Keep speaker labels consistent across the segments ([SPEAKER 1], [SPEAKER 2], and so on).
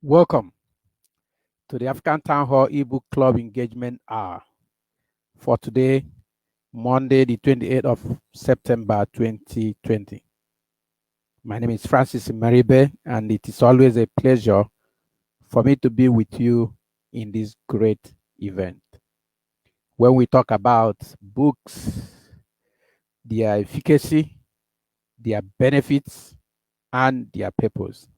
[SPEAKER 1] Welcome to the African Town Hall eBook Club Engagement Hour for today, Monday, the 28th of September 2020. My name is Francis Maribe, and it is always a pleasure for me to be with you in this great event. When we talk about books, their efficacy, their benefits, and their purpose,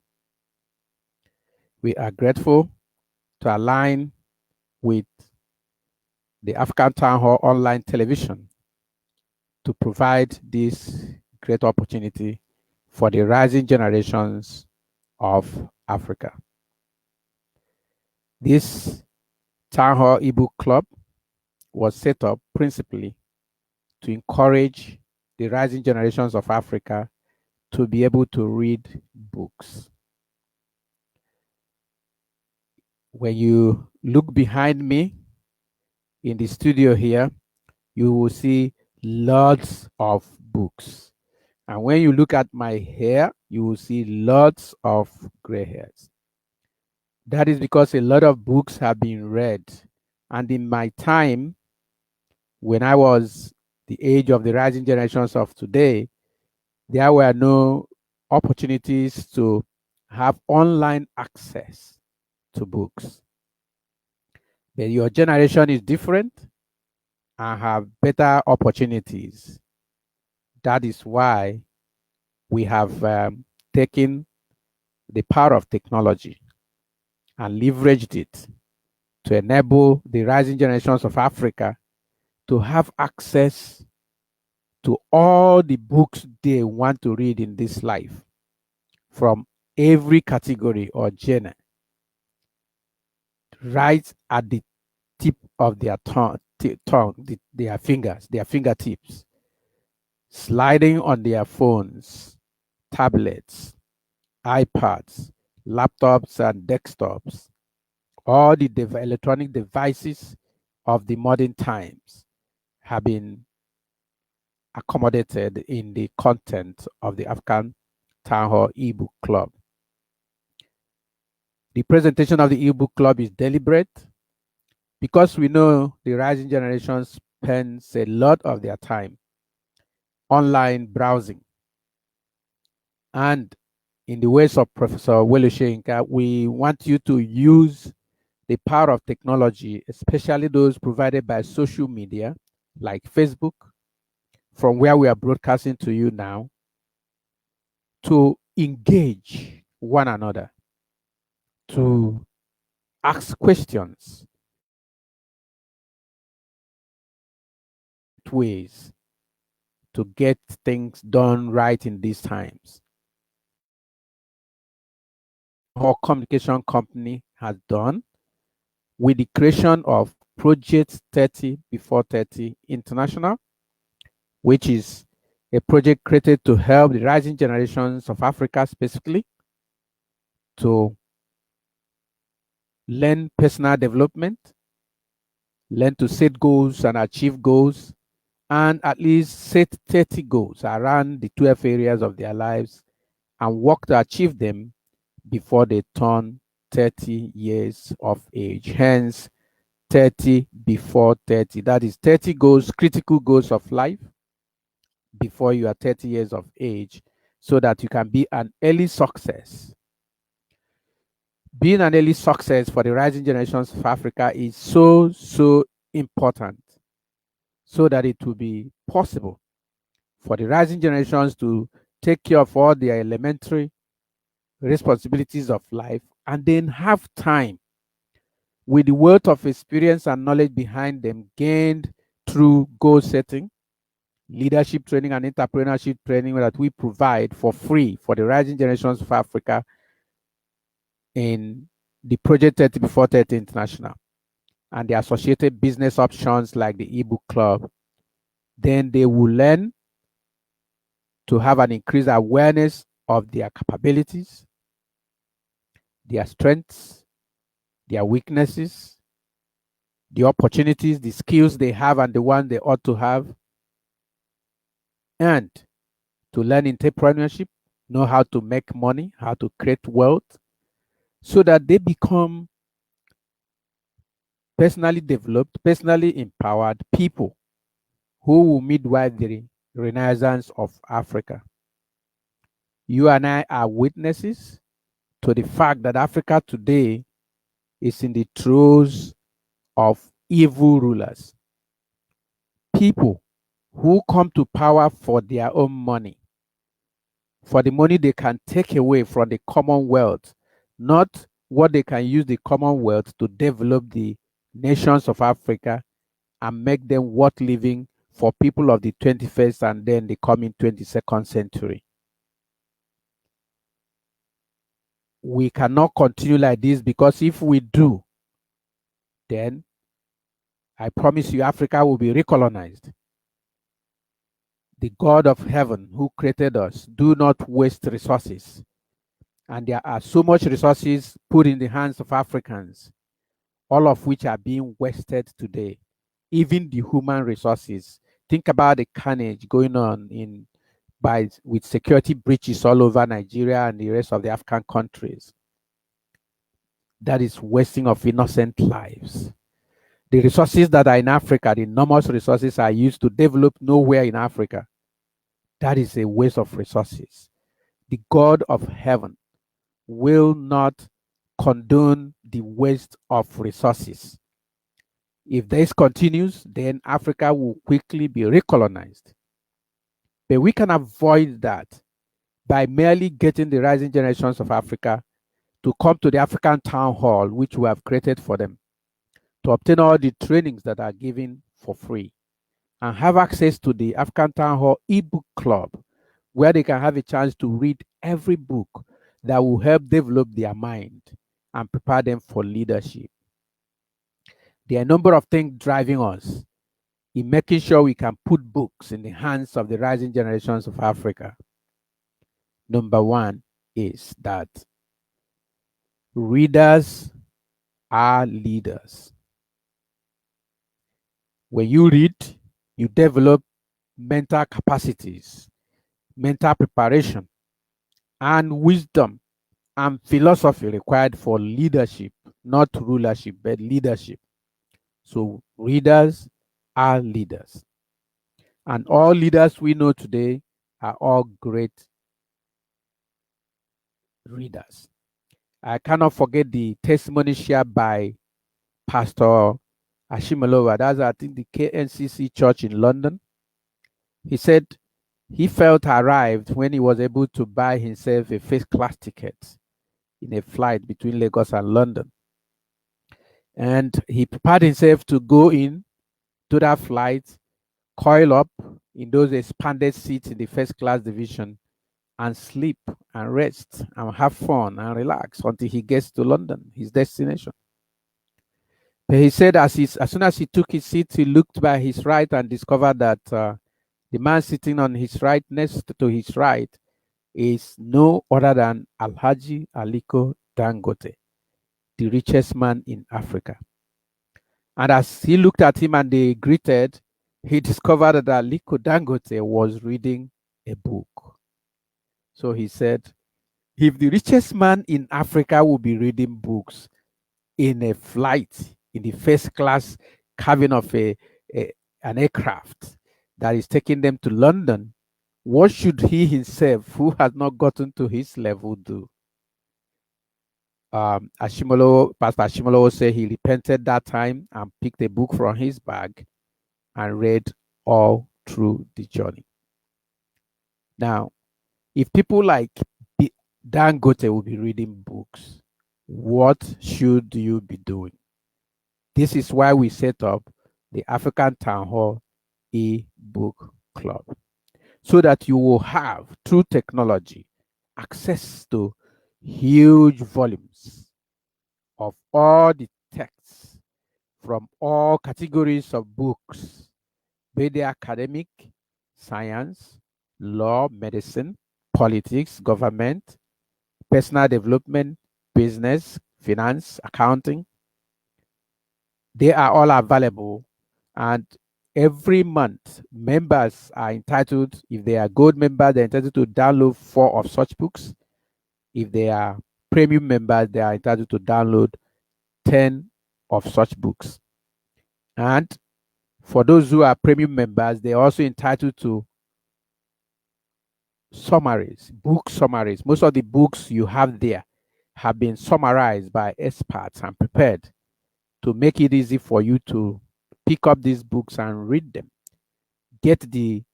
[SPEAKER 1] we are grateful to align with the African Town Hall online television to provide this great opportunity for the rising generations of Africa. This Town Hall eBook Club was set up principally to encourage the rising generations of Africa to be able to read books. When you look behind me in the studio here, you will see lots of books. And when you look at my hair, you will see lots of gray hairs. That is because a lot of books have been read. And in my time, when I was the age of the rising generations of today, there were no opportunities to have online access to books. But your generation is different and have better opportunities. That is why we have taken the power of technology and leveraged it to enable the rising generations of Africa to have access to all the books they want to read in this life from every category or genre, right at the tip of their their fingers, their fingertips, sliding on their phones, tablets, iPads, laptops, and desktops, all the electronic devices of the modern times have been accommodated in the content of the African Town Hall eBook Club. The presentation of the eBook Club is deliberate because we know the rising generation spends a lot of their time online browsing. And in the ways of Professor Welushenka, we want you to use the power of technology, especially those provided by social media like Facebook, from where we are broadcasting to you now, to engage one another, to ask questions, ways to get things done right in these times. Our communication company has done with the creation of Project 30 Before 30 International, which is a project created to help the rising generations of Africa specifically to learn personal development, learn to set goals and achieve goals, and at least set 30 goals around the 12 areas of their lives and work to achieve them before they turn 30 years of age. Hence, 30 before 30. That is 30 goals, critical goals of life before you are 30 years of age, so that you can be an early success. Being an early success for the rising generations of Africa is so important, so that it will be possible for the rising generations to take care of all their elementary responsibilities of life and then have time with the wealth of experience and knowledge behind them gained through goal setting, leadership training, and entrepreneurship training that we provide for free for the rising generations of Africa in the Project 30 Before 30 International and the associated business options like the eBook Club. Then they will learn to have an increased awareness of their capabilities, their strengths, their weaknesses, the opportunities, the skills they have and the one they ought to have, and to learn entrepreneurship, know how to make money, how to create wealth, so that they become personally developed, personally empowered people who will midwife the renaissance of Africa. You and I are witnesses to the fact that Africa today is in the throes of evil rulers, people who come to power for their own money, for the money they can take away from the Commonwealth, not what they can use the Commonwealth to develop the nations of Africa and make them worth living for people of the 21st and then the coming 22nd century. We cannot continue like this, because if we do, then I promise you Africa will be recolonized. The God of heaven who created us do not waste resources. And there are so much resources put in the hands of Africans, all of which are being wasted today. Even the human resources. Think about the carnage going on with security breaches all over Nigeria and the rest of the African countries. That is wasting of innocent lives. The resources that are in Africa, the enormous resources, are used to develop nowhere in Africa. That is a waste of resources. The God of heaven will not condone the waste of resources. If this continues, then Africa will quickly be recolonized. But we can avoid that by merely getting the rising generations of Africa to come to the African town hall, which we have created for them, to obtain all the trainings that are given for free, and have access to the African Town Hall eBook Club, where they can have a chance to read every book that will help develop their mind and prepare them for leadership. There are a number of things driving us in making sure we can put books in the hands of the rising generations of Africa. Number one is that readers are leaders. When you read, you develop mental capacities, mental preparation, and wisdom and philosophy required for leadership, not rulership, but leadership. So, readers are leaders. And all leaders we know today are all great readers. I cannot forget the testimony shared by Pastor Ashimolowa. That's, I think, the KNCC church in London. He said he felt arrived when he was able to buy himself a first class ticket in a flight between Lagos and London. And he prepared himself to go in to that flight, coil up in those expanded seats in the first class division, and sleep and rest and have fun and relax until he gets to London, his destination. But he said as soon as he took his seat, he looked by his right and discovered that the man sitting on his right, next to his right, is no other than Alhaji Aliko Dangote, the richest man in Africa. And as he looked at him and they greeted, he discovered that Aliko Dangote was reading a book. So he said, if the richest man in Africa will be reading books in a flight, in the first class cabin of an aircraft that is taking them to London, what should he himself, who has not gotten to his level, do? Pastor Ashimolo said he repented that time and picked a book from his bag and read all through the journey. Now, if people like Dangote will be reading books, what should you be doing? This is why we set up the African Town Hall e-book club, so that you will have, through technology, access to huge volumes of all the texts from all categories of books, be they academic, science, law, medicine, politics, government, personal development, business, finance, accounting. They are all available, and every month members are entitled, if they are gold members, they're entitled to download 4 of such books. If they are premium members, they are entitled to download 10 of such books. And for those who are premium members, they are also entitled to summaries, book summaries. Most of the books you have there have been summarized by experts and prepared to make it easy for you to pick up these books and read them. Get the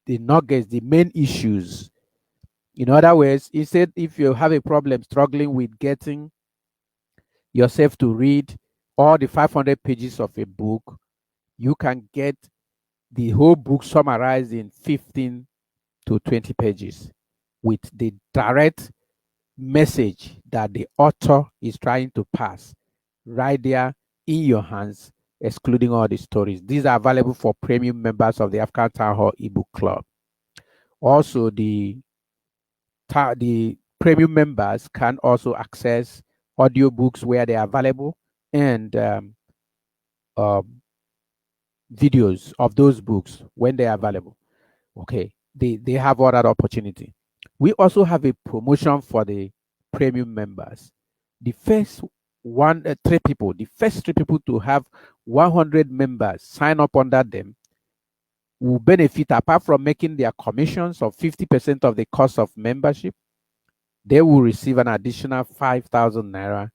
[SPEAKER 1] nuggets, the main issues. In other words, instead, if you have a problem struggling with getting yourself to read all the 500 pages of a book, you can get the whole book summarized in 15 to 20 pages with the direct message that the author is trying to pass right there in your hands, excluding all the stories. These are available for premium members of the African Town Hall eBook Club. Also, the premium members can also access audiobooks where they are available, and videos of those books when they are available. Okay, they have all that opportunity. We also have a promotion for the premium members. The first three people to have 100 members sign up under them will benefit, apart from making their commissions of 50% of the cost of membership. They will receive an additional 5,000 naira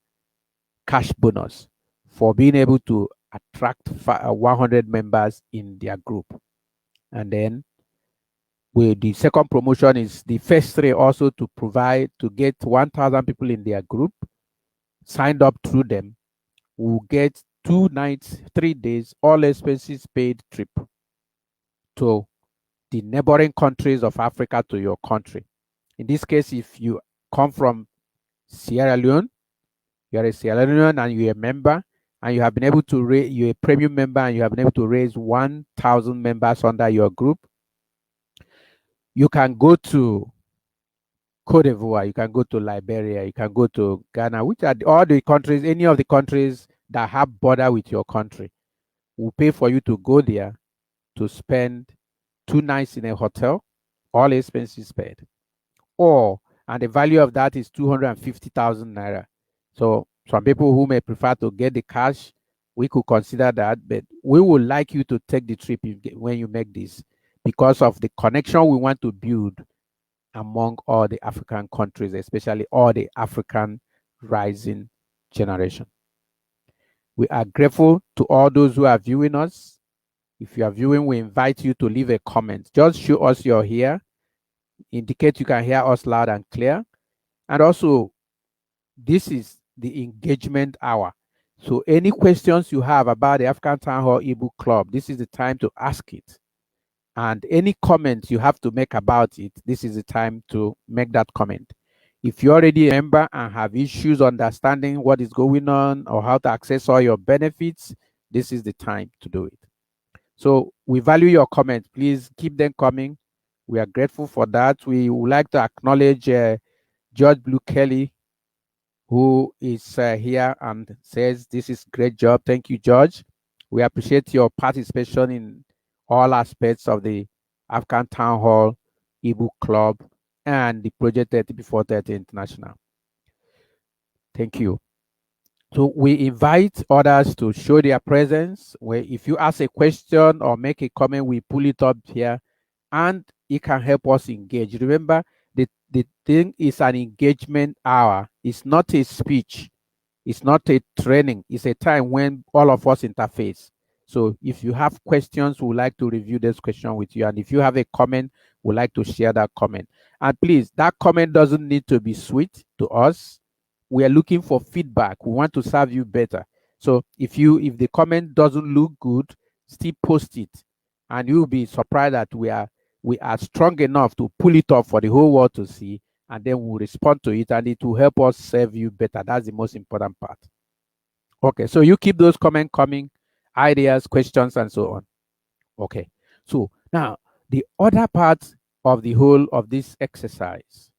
[SPEAKER 1] cash bonus for being able to attract 100 members in their group. And then the second promotion is the first three also to get 1,000 people in their group signed up through them will get 2 nights, 3 days, all expenses paid trip to the neighboring countries of Africa to your country. In this case, if you come from Sierra Leone, you are a Sierra Leonean and you're a member, and you have been able to raise, you're a premium member, and you have been able to raise 1,000 members under your group, you can go to Cote d'Ivoire, you can go to Liberia, you can go to Ghana, which are all the countries, any of the countries that have border with your country will pay for you to go there to spend 2 nights in a hotel, all expenses paid. And the value of that is 250,000 naira. So some people who may prefer to get the cash, we could consider that, but we would like you to take the trip when you make this, because of the connection we want to build among all the African countries, especially all the African rising generation. We are grateful to all those who are viewing us. If you are viewing, we invite you to leave a comment. Just show us you're here, indicate you can hear us loud and clear. And also, this is the engagement hour. So any questions you have about the African Town Hall eBook Club, this is the time to ask it. And any comments you have to make about it, this is the time to make that comment. If you're already a member and have issues understanding what is going on or how to access all your benefits, this is the time to do it. So we value your comments. Please keep them coming. We are grateful for that. We would like to acknowledge George Blue Kelly, who is here and says, this is great job. Thank you, George. We appreciate your participation in all aspects of the African Town Hall eBook Club and the Project 30 Before 30 International. Thank you. So we invite others to show their presence. Where if you ask a question or make a comment, we pull it up here and it can help us engage. Remember, the thing is an engagement hour. It's not a speech. It's not a training. It's a time when all of us interface. So if you have questions, we would like to review this question with you. And if you have a comment, we'd like to share that comment. And please, that comment doesn't need to be sweet to us. We are looking for feedback. We want to serve you better. So if the comment doesn't look good, still post it. And you'll be surprised that we are strong enough to pull it up for the whole world to see, and then we'll respond to it, and it will help us serve you better. That's the most important part. Okay, so you keep those comments coming, ideas, questions, and so on. Okay, so now the other part of the whole of this exercise,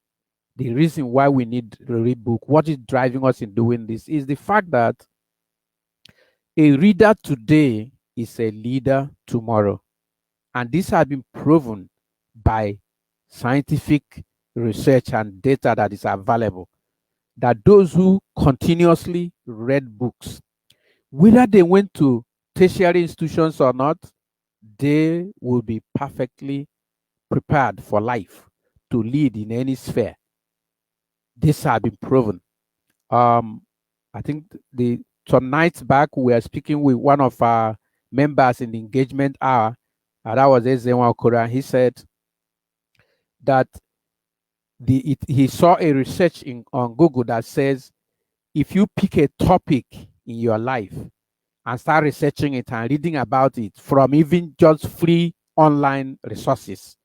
[SPEAKER 1] the reason why we need to read book, what is driving us in doing this, is the fact that a reader today is a leader tomorrow. And this has been proven by scientific research and data that is available. that those who continuously read books, whether they went to tertiary institutions or not, they will be perfectly prepared for life to lead in any sphere. This has been proven. Um, I think some nights back we were speaking with one of our members in the engagement hour, and that was Ezenwa Okora. He said that he saw a research on Google that says if you pick a topic in your life and start researching it and reading about it from even just free online resources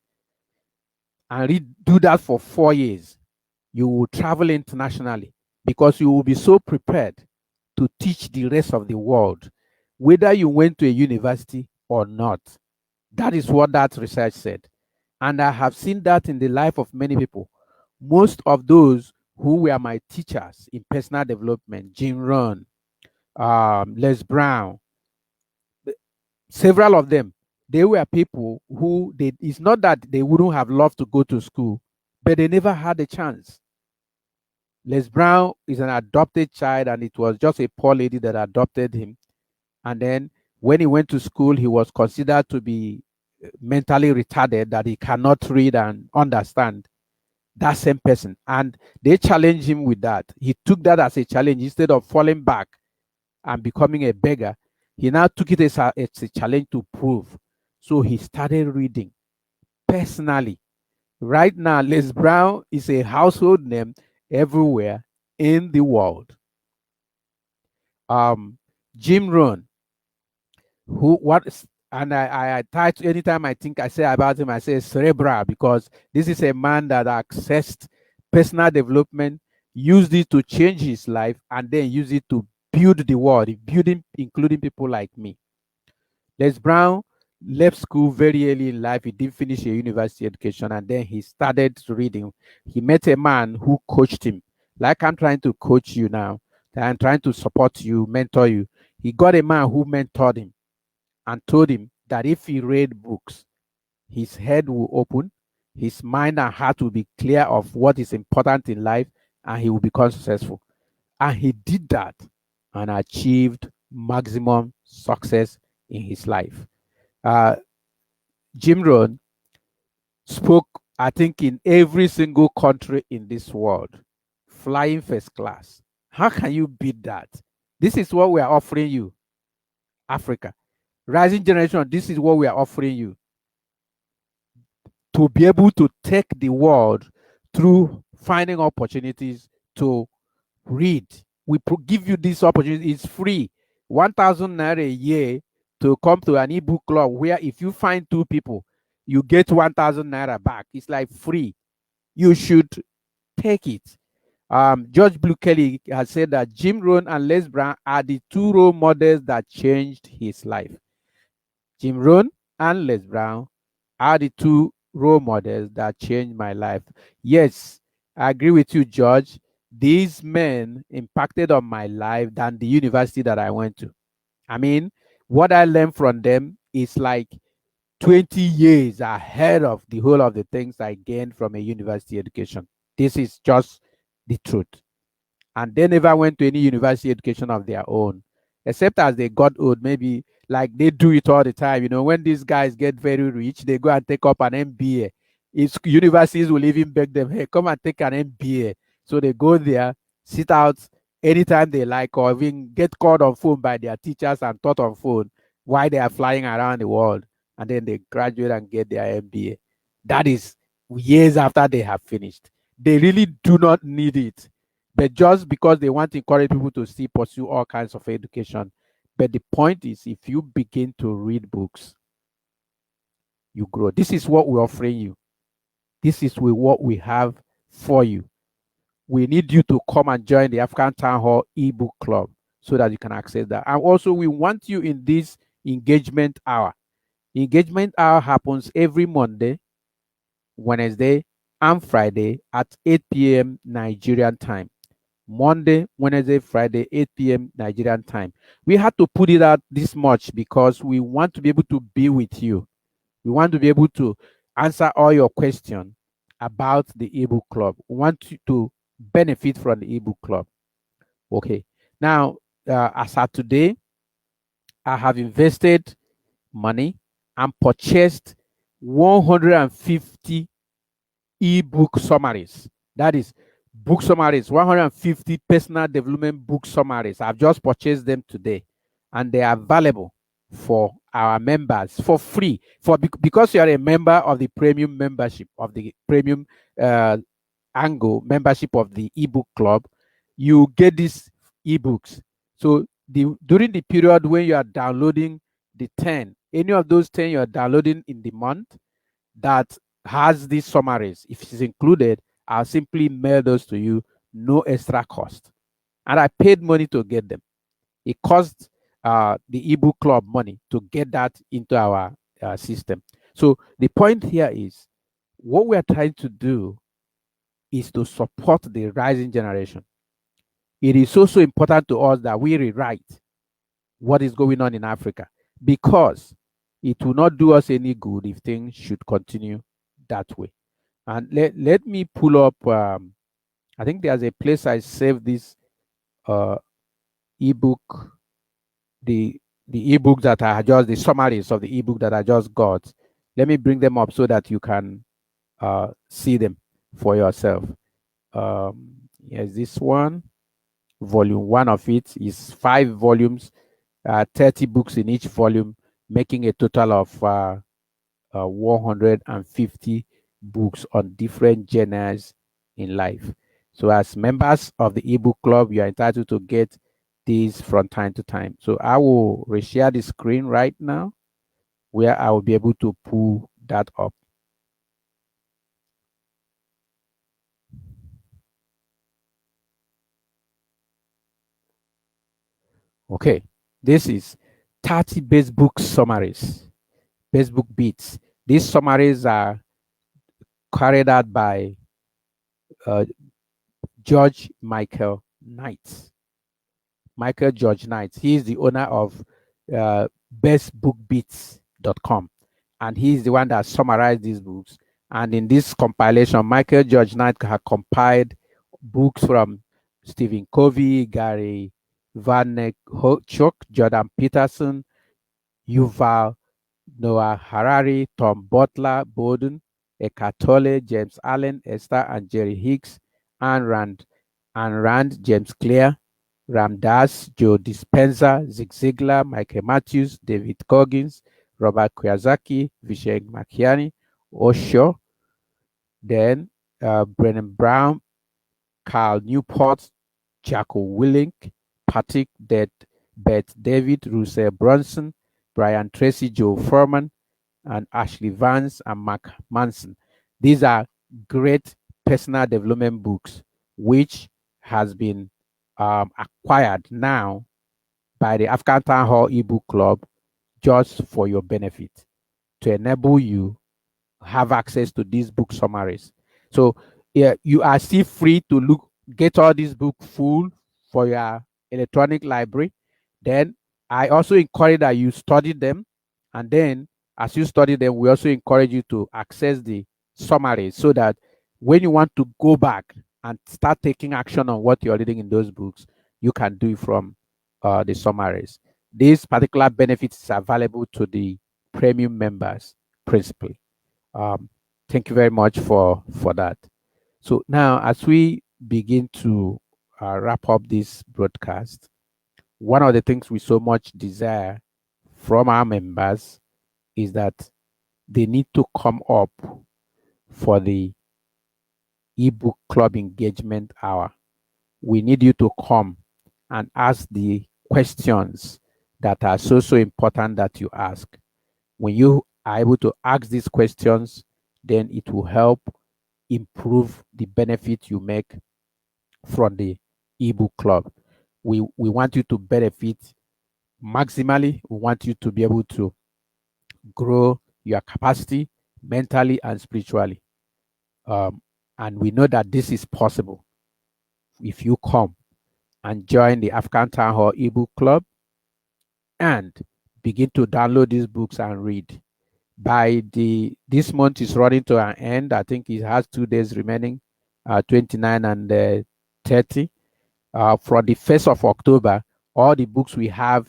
[SPEAKER 1] and do that for 4 years, you will travel internationally because you will be so prepared to teach the rest of the world, whether you went to a university or not. That is what that research said. And I have seen that in the life of many people. Most of those who were my teachers in personal development, Jim Rohn, Les Brown, several of them, they were people who it's not that they wouldn't have loved to go to school, but they never had a chance. Les Brown is an adopted child, and it was just a poor lady that adopted him. And then when he went to school, he was considered to be mentally retarded, that he cannot read and understand. That same person. And they challenged him with that. He took that as a challenge instead of falling back and becoming a beggar. He now took it as a challenge to prove. So he started reading personally. Right now, Les Brown is a household name everywhere in the world. Jim Rohn, and I try to, anytime I say about him, I say cerebral, because this is a man that accessed personal development, used it to change his life, and then used it to build the world, including people like me. Les Brown left school very early in life. He didn't finish a university education, and then he started reading. He met a man who coached him, like I'm trying to coach you now. I'm trying to support you, mentor you. He got a man who mentored him and told him that if he read books, his head will open, his mind and heart will be clear of what is important in life, and he will become successful. And he did that and achieved maximum success in his life. Jim Rohn spoke, I think, in every single country in this world, flying first class. How can you beat that? This is what we are offering you, Africa. Rising generation, this is what we are offering you. To be able to take the world through finding opportunities to read. We give you this opportunity. It's free. 1,000 naira a year to come to an ebook club where if you find 2 people, you get 1,000 naira back. It's like free. You should take it. George Blue Kelly has said that Jim Rohn and Les Brown are the 2 role models that changed his life. Jim Rohn and Les Brown are the 2 role models that changed my life. Yes, I agree with you, George. These men impacted on my life than the university that I went to. I mean, what I learned from them is like 20 years ahead of the whole of the things I gained from a university education. This is just the truth. And they never went to any university education of their own, except as they got old, maybe like they do it all the time. When these guys get very rich, they go and take up an MBA. Universities will even beg them, hey, come and take an MBA. So they go there, sit out anytime they like, or even get called on phone by their teachers and taught on phone while they are flying around the world. And then they graduate and get their MBA. That is years after they have finished. They really do not need it. But just because they want to encourage people to still pursue all kinds of education. But the point is, if you begin to read books, you grow. This is what we're offering you. This is what we have for you. We need you to come and join the African Town Hall eBook Club so that you can access that. And also, we want you in this engagement hour. Engagement hour happens every Monday, Wednesday, and Friday at 8 p.m. Nigerian time. Monday, Wednesday, Friday, 8 p.m. Nigerian time. We had to put it out this much because we want to be able to be with you. We want to be able to answer all your questions about the ebook club. We want you to benefit from the ebook club. Okay. Now, as of today, I have invested money and purchased 150 ebook summaries. That is book summaries, 150 personal development book summaries. I've just purchased them today, and they are available for our members for free. Because you are a member of the premium membership of the premium uh, angle membership of the ebook club, you get these ebooks. So during the period when you are downloading the 10, any of those 10 you are downloading in the month that has these summaries, if it's included, I'll simply mail those to you, no extra cost. And I paid money to get them. It cost the ebook club money to get that into our system. So the point here is what we are trying to do is to support the rising generation. It is also important to us that we rewrite what is going on in Africa, because it will not do us any good if things should continue that way. And let me pull up, I think there's a place I saved this uh, ebook, the ebook that I just, the summaries of the ebook that I just got. Let me bring them up so that you can see them for yourself. Here's this one. Volume one of it is 5 volumes, 30 books in each volume, making a total of 150 books on different genres in life. So, as members of the ebook club, you are entitled to get these from time to time. So, I will reshare the screen right now where I will be able to pull that up. Okay, this is 30 base book summaries, base book beats. These summaries are carried out by uh, George Michael Knight. Michael George Knight. He is the owner of bestbookbeats.com, and he is the one that summarized these books. And in this compilation, Michael George Knight had compiled books from Stephen Covey, Gary Vaynerchuk, Jordan Peterson, Yuval Noah Harari, Tom Butler, Bowden, Eckhart Tolle, James Allen, Esther and Jerry Hicks, Ayn Rand, James Clear, Ram Dass, Joe Dispenza, Zig Ziglar, Michael Matthews, David Goggins, Robert Kiyosaki, Vijay Makiani, Osho, then Brennan Brown, Carl Newport, Jacko Willink, Patrick Beth David, Russell Brunson, Brian Tracy, Joe Furman, and Ashley Vance and Mark Manson. These are great personal development books which has been acquired now by the African Town Hall ebook club just for your benefit, to enable you have access to these book summaries. So yeah, you are still free to get all these books full for your electronic library. Then I also encourage that you study them, and then as you study them, we also encourage you to access the summaries so that when you want to go back and start taking action on what you're reading in those books, you can do it from the summaries. This particular benefit is available to the premium members principally. Um, thank you very much for that. So now, as we begin to wrap up this broadcast, one of the things we so much desire from our members is that they need to come up for the ebook club engagement hour. We need you to come and ask the questions that are so important that you ask. When you are able to ask these questions, then it will help improve the benefit you make from the ebook club. We want you to benefit maximally. We want you to be able to grow your capacity mentally and spiritually. And we know that this is possible if you come and join the African Town Hall ebook club and begin to download these books and read. By this month is running to an end. I think it has 2 days remaining, 29 and 30. From the 1st of October, all the books we have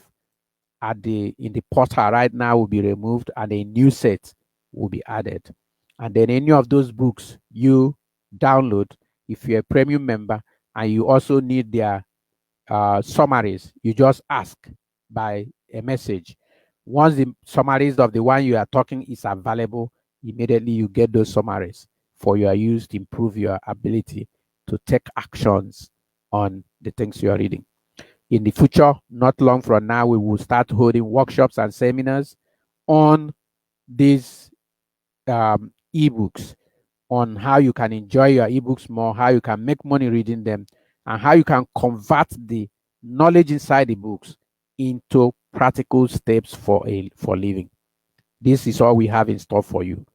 [SPEAKER 1] in the portal right now will be removed and a new set will be added. And then any of those books you download, if you're a premium member and you also need their summaries, you just ask by a message. Once the summaries of the one you are talking is available, immediately you get those summaries for your use to improve your ability to take actions on the things you are reading. In the future, not long from now, we will start holding workshops and seminars on these ebooks, on how you can enjoy your ebooks more, how you can make money reading them, and how you can convert the knowledge inside the books into practical steps for living. This is all we have in store for you.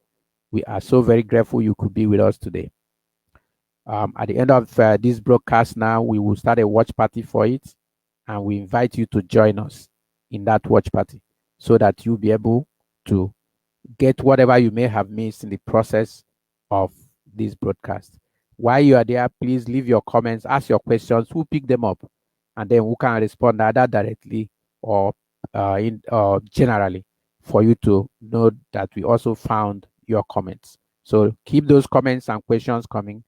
[SPEAKER 1] We are so very grateful you could be with us today. At the end of this broadcast now, we will start a watch party for it, and we invite you to join us in that watch party so that you'll be able to get whatever you may have missed in the process of this broadcast. While you are there, please leave your comments, ask your questions, we'll pick them up, and then we can respond either directly or generally for you to know that we also found your comments. So keep those comments and questions coming.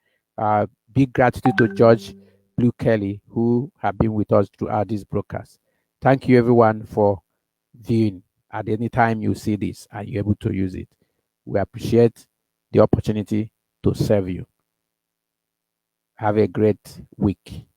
[SPEAKER 1] Big gratitude to George Blue Kelly, who have been with us throughout this broadcast. Thank you, everyone, for viewing. At any time you see this and you're able to use it, we appreciate the opportunity to serve you. Have a great week.